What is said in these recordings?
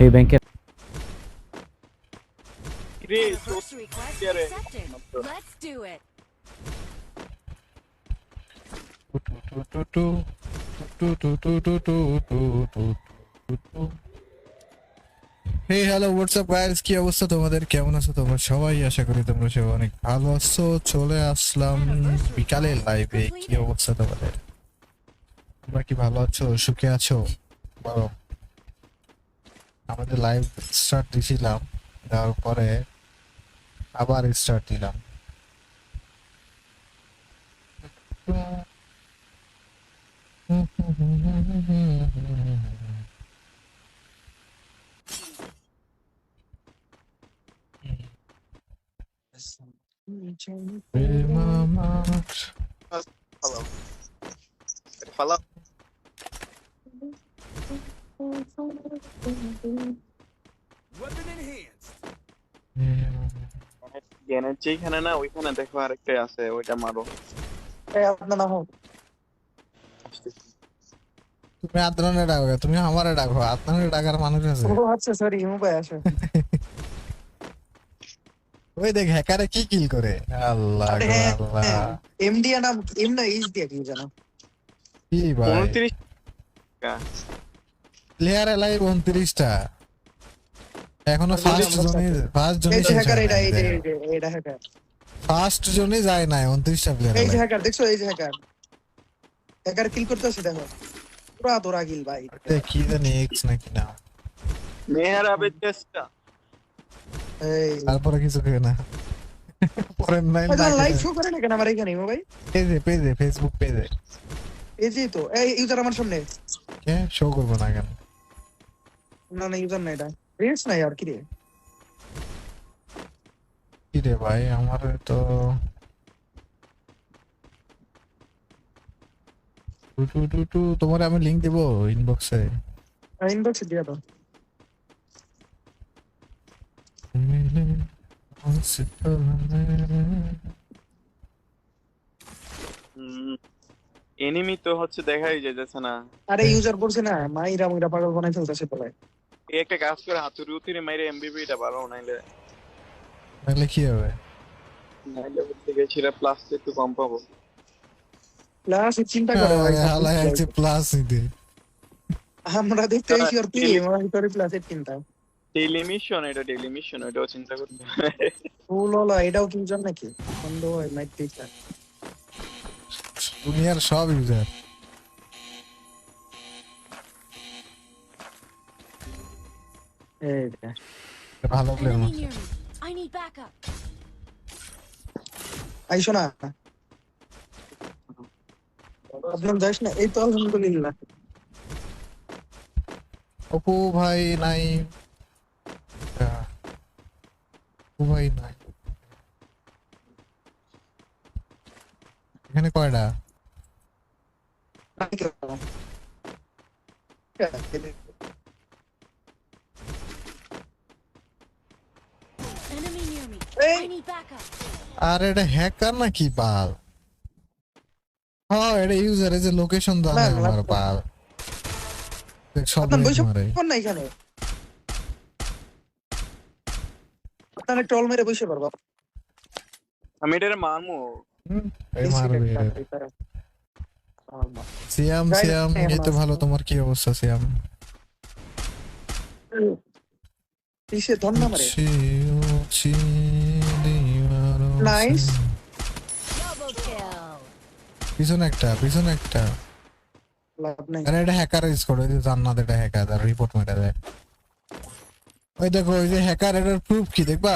এই ব্যাংকের First request accepted. Let's do it. Hey hello WhatsApp guys, কি অবস্থা তোমাদের? কেমন আছো তোমরা সবাই? আশা করি তোমরা সবাই অনেক ভালো আছো। চলে আসলাম বিকালে লাইভে। কি অবস্থা তোমাদের? তোমরা কি ভালো আছো, সুখে আছো? বলো। আমাদের লাইভ স্টার্ট দিয়েছিলাম, দেওয়ার পরে আবার স্টার্ট দিলাম। Hello. Hello. Weapon enhanced. জ্ঞানের যেখানে না ওইখানে দেখো আরেকটা আছে, ওইটা মারো। তুমি আদনানে ডাকো, তুমি আমারে ডাকো। আদনানে ডাকার মানুষ আছে? ও আচ্ছা, সরি মুম্বাই আসো। ওই দেখ হ্যাকারে কি কিল করে। আল্লাহ গো আল্লাহ। এমডি নাম এম না এইচ দিয়ে কি জানো? কি ভাই 29 টাকা। প্লেয়ার লাইভ 29টা এখনো ফার্স্ট জোনে এই যে হ্যাকার, এটা হ্যাকার। ফার্স্ট জোনে যায় না 29টা প্লেয়ার। এই যে হ্যাকার দেখছো, এই যে হ্যাকার কিল করতেছে দেখো, পুরা দৌড়া কিল ভাই। কি জানি এক্স নাকি না, মেহরাবের চেষ্টা। এই তারপরে কিছু খেয়ে না পরের নাইল লাইভ শো করে না কেন আমার এখানে ভাই? পেজে ফেসবুক পেজে এই যে তো এই ইউজার আমার সামনে। কে শো করবো না কেন? না ইউজার না, এটা রিলস নাই আর কি রে। কি রে ভাই, আমার তো তোমার আমি লিংক দেবো ইনবক্সে। ইনবক্সে দিয়া দাও। এনিমি তো হচ্ছে দেখাই যাচ্ছে না। আরে ইউজার বলছে না, মাইরা মুইরা পাগল বানাই ফেলতেছে বলে। এই একটা কাজ করে হাতুড়ি উতিরে মাইরে এমবিপিটা বাড়াও, নাইলে তাহলে কি হবে? নাইলে বলতে গেছিলা প্লাস একটু কম পাবো। প্লাস চিন্তা করে ভাই, হালা একটু প্লাস নিতে আমরা দেখতে হইছি আর কি আমরা ভিতরে প্লাসের চিন্তা। ডেইলি মিশন, এটাও চিন্তা করতে ফুলওয়ালা এটাও কি জান নাকি? সন্দেহ হয় মাইট পিকটা। দুনিয়ার সব ইউজার এইটা ভালো প্লেয়ার Enemy না। near me. I need backup. আইসো না, আপনার যাস না। এই তো আলহামদুলিল্লাহ। অপু ভাই নাই, অপু ভাই নাই এখানে। কয়টা? Enemy near me. Hey. I need backup. আর এটা হ্যাকার নাকি পাল? হ্যাঁ এটা ইউজার, এই যে লোকেশন দাও না, আমার না। পাল। দেখ সব আপনার বৈশাখ মারে। কোন না এখানে? আপনার টল মেরে বসে পারবো। আমি এটারে মারমু। এই মারবে। সিয়াম এই তো ভালো। তোমার কি অবস্থা সিয়াম? কিসে ধন্য মারে? নাইস। Double kill. পিছনে একটা লাভ নাই। আরে এটা হ্যাকার ইউজ করে, ওই যে জান্নাত এটা হ্যাকার, তার রিপোর্ট মেরে দেয়। ওই দেখো ওই যে হ্যাকার, এটার প্রুফ কি দেখবা?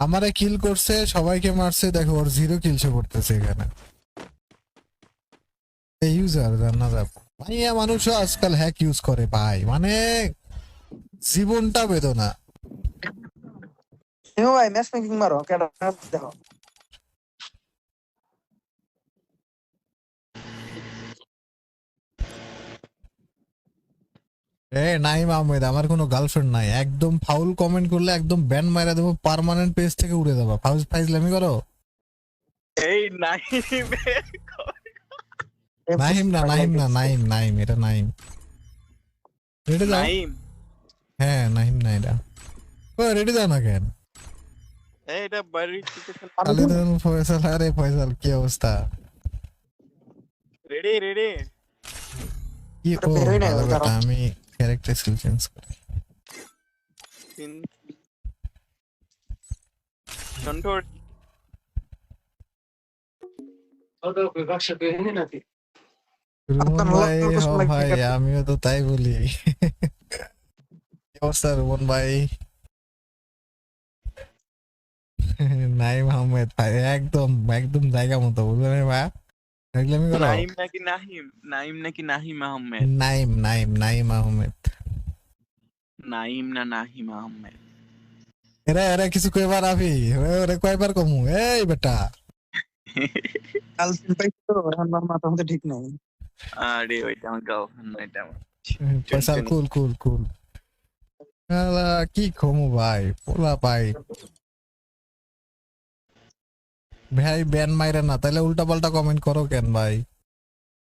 আমারে কিল করছে, সবাইকে মারছে, দেখো ওর 0 কিল শো করতেছে এখানে। এই ইউজার জান্নাত আপু ভাইয়া, মানুষও আজকাল হ্যাক ইউজ করে ভাই, মানে জীবনটা বেদনা। এও ভাই ম্যাচ মেকিং মারো কেডা দেখো। নাইম আহমেদ, আমার কোনো গার্লফ্রেন্ড নাই। একদম ফাউল কমেন্ট করলে একদম ব্যান মাইরা দেবো, পার্মানেন্ট পেজ থেকে উড়ে যাবো। ফাইজলামি করো। এই নাই নাইম এটা নাইম। এটা যাও। নাইম। হ্যাঁ নাহিম না এটা। ও রেডি দাও না কেন? এটা বাড়ির চিকেন। খালিদুল ফয়সাল, আরে ফয়সাল কি অবস্থা? Ready ready. কি আরে ও বেরোই না ভালো এবার, কথা, দাঁড়াও। আমি ক্যারেক্টার স্কিল চেঞ্জ করি। সন্টুর রুমন আপনার ভাই, লোকের হ কোশ্চেন লাগবে ভাই কেন? আমিও তো তাই বলি। কি অবস্থা রুমন ভাই? নাইম আহমেদ ভাই একদম একদম জায়গা মতো বুঝলেন ভাই, দেখলামই করো। নাইম নাকি নাহিম? নাইম নাকি নাহিম আহমেদ? নাইম নাইম নাইম আহমেদ। নাইম না নাহিম আহমেদ? এরা এরা কিছু কইবার আবি, ওরে কয়বার কমু এই বেটা। গার্লফ্রেন্ড পাইছি তো, এখন আমার মাথা মতো ঠিক নাই। আরে ওইটা আমার গার্লফ্রেন্ড না, এটা আমার ফয়সাল টুনটুনি। কুল কুল কুল। আলা, কি কমু ভাই, পোলা ভাই। ভাই ব্যান মাইরে না, তাহলে উল্টা পাল্টা কমেন্ট করো কেন ভাই?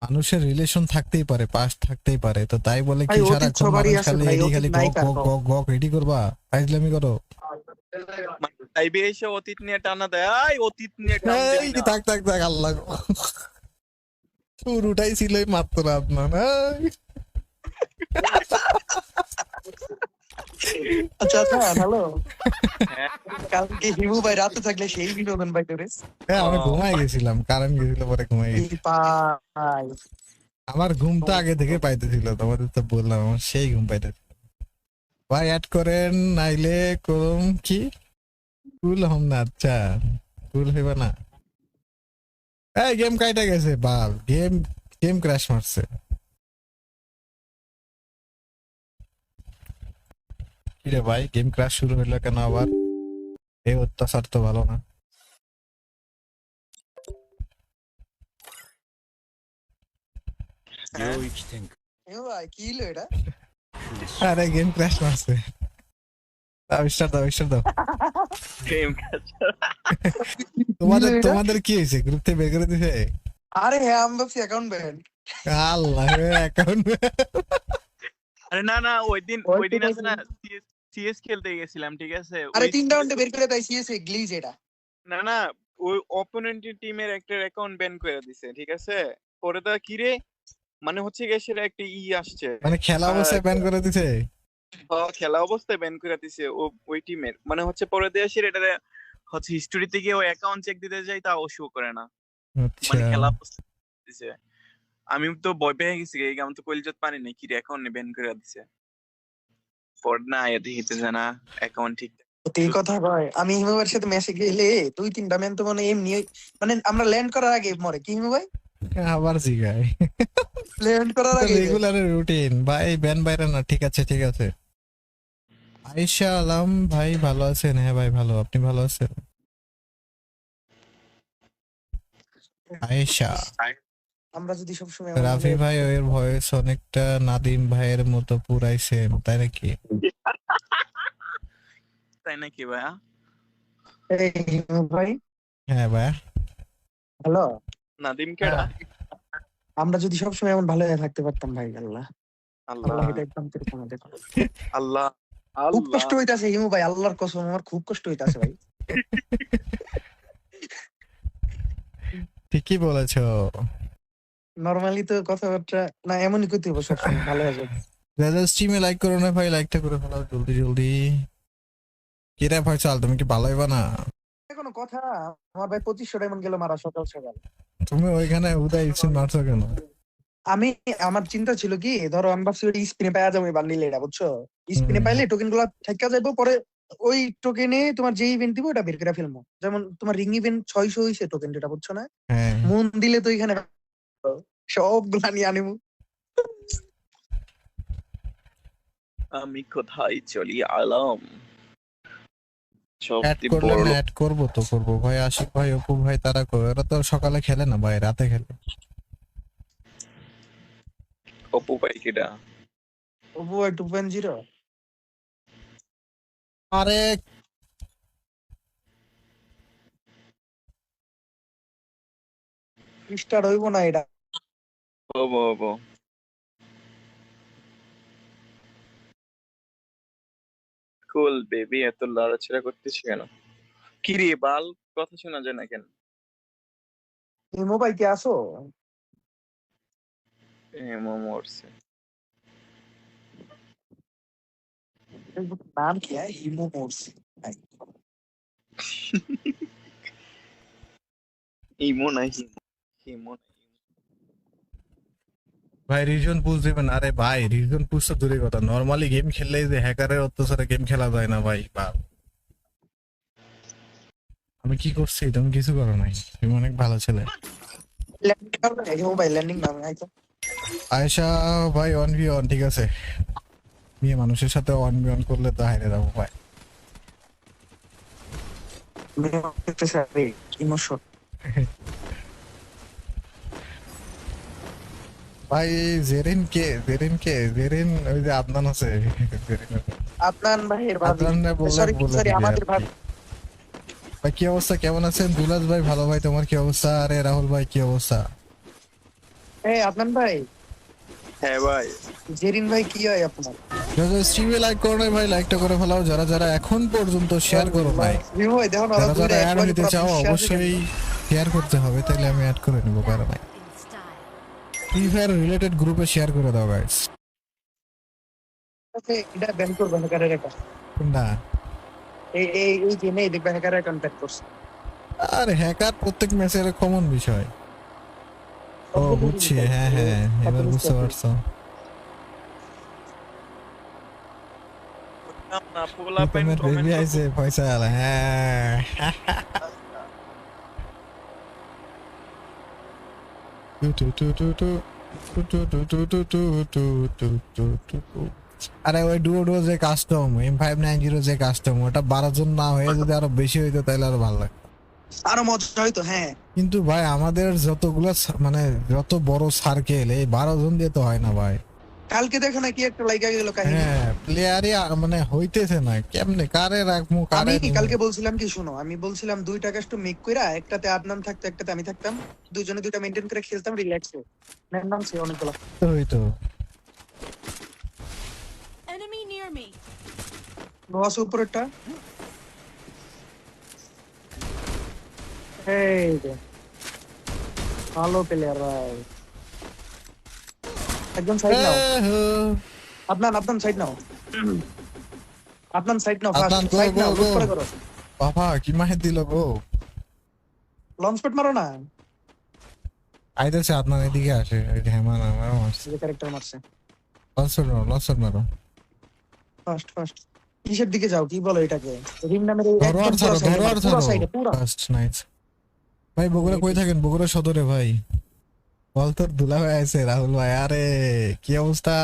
মানুষের রিলেশন থাকতেই পারে, পাস থাকতেই পারে, তো তাই বলে ভাই কি অতীত সারাক্ষণ সবারই মানুষ আছে খালি ভাই, এডি অতীত খালি নাই গক কার গক কও। গক গক এডি করবা? ফাইজলামি করো। লাইভে এসে অতীত নিয়ে টানা দেয়, আই অতীত নিয়ে টান এই দিবি না। থাক থাক থাক, আল্লাহ গো। শুরুটাই ছিল এই মাত্র আপনার এই। আচ্ছা আচ্ছা, হ্যালো। হ্যাঁ। কালকে হিমু ভাই রাতে থাকলে সেই বিনোদন ভাই তোরে। হ্যাঁ ও, আমি ঘুমাই গেছিলাম, কারেন্ট গেছিল পরে ঘুমাই এই গেছি। ভাই, আমার ঘুম তো আগে থেকে পাইতেছিল, তোমাদের তো বললাম আমার সেই ঘুম পাইতেছিল। ভাই অ্যাড করেন নাইলে করুম কি? কুল হম না, আচ্ছা কুল হইবা না। এই গেম কাইটা গেছে বাল, গেম গেম ক্র্যাশ মারছে। কি রে ভাই, গেম ক্র্যাশ শুরু হইলো কেন আবার? এই অত্যাচার তো ভালো না। হ্যাঁ? হিমু ভাই কি হলো এটা? আরে গেম ক্র্যাশ মারছে। দাও স্টার্ট দাও স্টার্ট দাও। প্রেম কাজ। কি হলো তোমাদের এটা? তোমাদের কি হয়েছে, গ্রুপ থেকে বের করে দিছে? আরে হ্যাঁ, আমি ভাবছি অ্যাকাউন্ট ব্যান। আল্লাহ, অ্যাকাউন্ট। আরে না না, ওই দিন ওই আছে না, সিএস খেলতে গেছিলাম, ঠিক আছে? আরে ওই 3 CS রাউন্ডে বের করে দেয় সিএস গ্লিচ এটা। না না, ওই অপোনেন্টের টিমের একটা অ্যাকাউন্ট ব্যান করে দিছে, ঠিক আছে? পরে তো কি রে, মানে হচ্ছে গিয়ে সেটা একটা আসছে, মানে খেলা অবস্থায় ব্যান করে দিছে? খেলা অবস্থায় ব্যান করে দিছে ওই টিমের, মানে হচ্ছে পরে দিয়ে এসে এটা হচ্ছে হিস্টোরিতে গিয়ে ওই অ্যাকাউন্ট চেক দিতে যাই, তাও শো করে না, আচ্ছা। মানে খেলা অবস্থায় দিছে। আমি তো ভয় পেয়ে গেছি, আমি তো কইলজত পানি নাই, কি রে অ্যাকাউন্ট ব্যান করে দিছে। পর না আয়া দেখিতেছে না অ্যাকাউন্ট ঠিক। তো এই কথা কয়, আমি হিমু ভাইয়ের সাথে ম্যাচে গেলে 2-3টা ম্যান তো মানে এমনি, মানে আমরা ল্যান্ড করার আগে মরে কি হিমু ভাই? আবার জিগায়। ল্যান্ড করার আগে রেগুলার রুটিন ভাই, ব্যান বাইরে না, ঠিক আছে ঠিক আছে। আয়েশা আলম ভাই ভালো আছেন? হ্যাঁ ভাই ভালো, আপনি ভালো আছেন? আয়েশা। আমরা যদি সবসময় এমন রাফি ভাবে- ভাই ওর ভয়েস অনেকটা নাদিম ভাইয়ের মতো পুরাই সেম, তাই নাকি? তাই নাকি ভাইয়া? এই হিমু ভাই, হ্যাঁ ভাই। হ্যালো। নাদিম কেডা? আমরা যদি সবসময় এমন ভালো হয়ে থাকতে পারতাম ভাই, আল্লাহ আল্লাহ আল্লাহ এটা একদম করতো আমাদের। আল্লাহ খুব আল্লাহ। কষ্ট হইতাছে হিমু ভাই, আল্লাহর কসম আমার খুব কষ্ট হইতাছে ভাই। ঠিকই বলেছো। নরমালি তো কথাবার্তা না এমনই করতে হবে সবসময় ভালো হয়ে যাবে। যারা স্ট্রিমে লাইক করো না ভাই, লাইকটা করে ফেলাও জলদি জলদি। কিরা ভাই চাল, তুমি কি ভালো হইবা না? কোনো কথা, আমার ভাই 2500 ডায়মন্ড গেল মারা সকাল সকাল। তুমি ওইখানে উদয় ইসিন মারছো কেন? আমি, আমার চিন্তা ছিল কি, ধরো আমি ভাবছি ওই স্পিনে পাওয়া যাবে বান্ডিল এটা, বুঝছো? স্পিনে হুম। পাইলে টোকেন গুলা থাকা যাইবো, পরে ওই টোকেনে তোমার যে ইভেন্ট দিব ওটা বের করে ফেলবো। যেমন তোমার রিং ইভেন্ট 600 হইছে টোকেন, যেটা বুঝছো না? হ্যাঁ মন দিলে তো এখানে সবগুলা নিয়ে আনিমু। আমি কোথায় চলি আলম, অ্যাড সবচেয়ে করলে বড় না, লোক। অ্যাড করবো তো করবো ভাই, আশিক ভাই অপু ভাই তারা ওরা তো সকালে খেলে না ভাই, রাতে খেলে। অপু ভাই কেডা? ওপো 2.0 আরে স্টার্ট হইব না এটা। হবো হবো। কুল বেবি, এত লড়াছড়া করতেছি কেন? কি রে বাল, কথা শোনা যায় না কেন? ইমো ভাই কে আসো? মরছে। নাম কি ইমো মোরসি? ইমো নাই, ইমো নাই। ভাই রিজন পুশ দিবেন? আরে ভাই রিজন পুশ তো দূরের কথা, নরমালি গেম খেললেই যে হ্যাকারের অত্যাচারে গেম খেলা যায় না ভাই। বাপ, আমি কি করছি? তুমি কিছু করো নাই, তুমি অনেক ভালো ছেলে। ল্যান্ডিং নাম ইমো ভাই, ল্যান্ডিং নাম আইতো। আয়েশা ভাই 1v1 ঠিক আছে, মেয়ে মানুষের সাথে 1v1 করলে তো হাইরে যাবো ভাই। ইমোশন ভাই জেরিন কে? জেরিন ওই যে আদনান আছে, জেরিন আছে। আদনান ভাইয়ের ভাবি। আদনান বলে সরি বলে সরি, দিবি আর আমাদের কি। ভাবি। ভাই কি অবস্থা, কেমন আছেন? দুলাজ ভাই ভালো ভাই, তোমার কি অবস্থা? আরে রাহুল ভাই কি অবস্থা? এই আদনান ভাই, হ্যাঁ ভাই, জেরিন ভাই কি হয় আপনার? যারা স্ট্রিমে লাইক করো নাই ভাই, লাইকটা করে ফেলাও। যারা যারা এখন পর্যন্ত শেয়ার করো নাই, ইমো ভাই দেখো না, যারা দুইটা যারা অ্যাড একবারই নিতে পুরো চাও বিশ্বাস অবশ্যই শেয়ার করতে হবে, তাহলে আমি অ্যাড করে নেবো। কারণ ভাই In style. Free fire related গ্রুপে শেয়ার করে দাও গাইস। আছে। এটা ব্যান করবে হ্যাকারের এটা। কোনটা? এই গেমে দেখবে হ্যাকারের কন্টাক্ট করছে। আর হ্যাকার প্রত্যেক ম্যাচের কমন বিষয়। ও বুঝছি, হ্যাঁ হ্যাঁ, এবার বুঝতে পারছো। না পোলা পেন তোমার কমেন্ট বেবি আইছে ফয়সাল, হ্যাঁ। টু টু টু টু টু টু টু টু টু টু টু টু টু টু টু। আরে ওই ডুও যে কাস্টম M590 যে কাস্টম, ওটা 12 জন না হয়ে যদি আরো বেশি হইতো তাহলে আরো ভালো লাগতো। আরো মজা হইতো। হ্যাঁ কিন্তু ভাই আমাদের যতগুলো মানে যত বড় সার্কেল, এই 12 জন দিয়ে তো হয় না ভাই। কালকে দেখো না কি একটা লাইগা গেল কাহিনী। হ্যাঁ প্লেয়ারই মানে হইতেছে না, কেমনে কারে রাখবো আমি কারে নিবো? কালকে বলছিলাম কি, শুনো, আমি বলছিলাম দুইটা কাস্টম মেক কইরা, একটাতে আদনান থাকতো একটাতে আমি থাকতাম, দুইজনে দুইটা মেইনটেইন করে খেলতাম রিল্যাক্সে। নাম সে অনেকগুলো। হইতো। Enemy near me. নোয়াস উপরেরটা। এই যে ভালো প্লেয়ার ভাই। একদম সাইড নাও। আদনান সাইড নাও। আদনান সাইড নাও, Adnan, fast go, side go, নাও, লুট go. করে করো। বাবা কি মাহের দিল গো। লঞ্চ প্যাড মারো না, আইতেছে আপনার এদিকে আসে, ওই যে হেমান আমারও মারছে। যে ক্যারেক্টার মারছে। লঞ্চ মারো। ফাস্ট কিসের দিকে যাও, কি বলো এটাকে? রিম নামের এই ধরো আর একদম ছাড়ো, ধরো আর পুরো ছাড়ো। সাইডে পুরো। First night. ভাই বগুড়া কই থাকেন? বগুড়া সদরে ভাই। বল তোর দুলা ভাই আছে রাহুল ভাই, আরে কি অবস্থা?